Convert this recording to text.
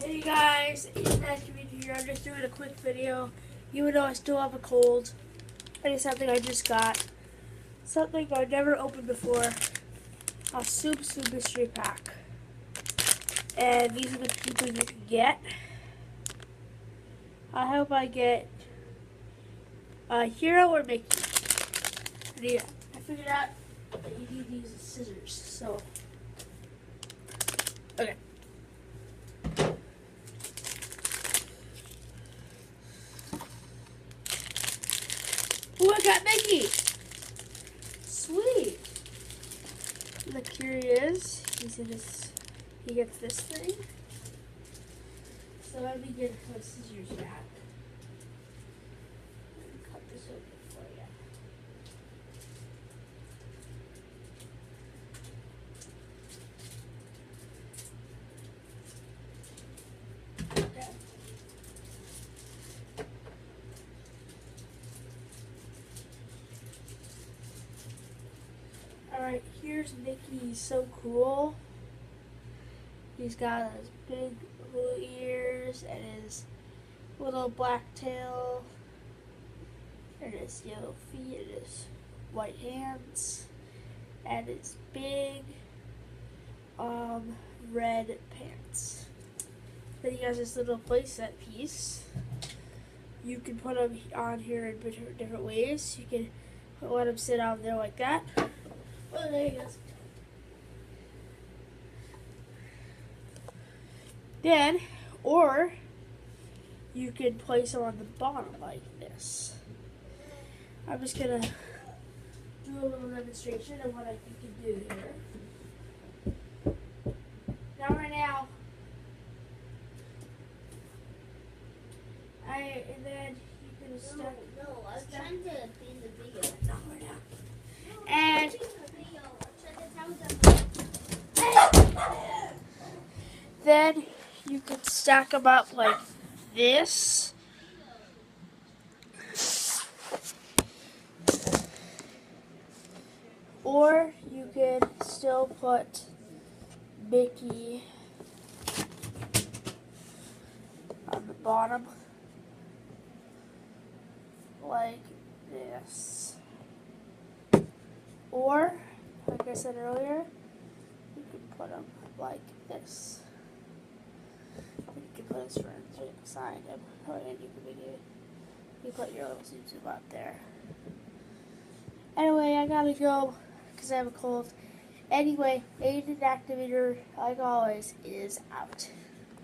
Hey guys, it's nice to meet you here. I'm just doing a quick video. Even though I still have a cold, it is something I just got. Something I've never opened before. A Tsum Tsum mystery pack. And these are the people you can get. I hope I get a Hero or Mickey. I figured out that you need to use the scissors, so. Okay. Oh, I got Mickey! Sweet! Look, here he is. He gets this thing. So let me get my scissors back. Let me cut this open for you. Okay. Alright, here's Mickey. He's so cool. He's got his big blue ears and his little black tail and his yellow feet and his white hands and his big red pants. Then he has this little playset piece. You can put him on here in different ways. You can let him sit out there like that. Oh, there he goes. Then, or you could place them on the bottom like this. I'm just gonna do a little demonstration of what I think you can do here. Right now, and then you can start. No, I was trying to be the video. Not right now. And then you can stack them up like this. Or you could still put Mickey on the bottom like this. Or, like I said earlier, you can put them like this. You can put his friends right beside him, and you put your little Tsum Tsum up there. Anyway, I gotta go because I have a cold. Anyway, Aiden Activator, like always, is out.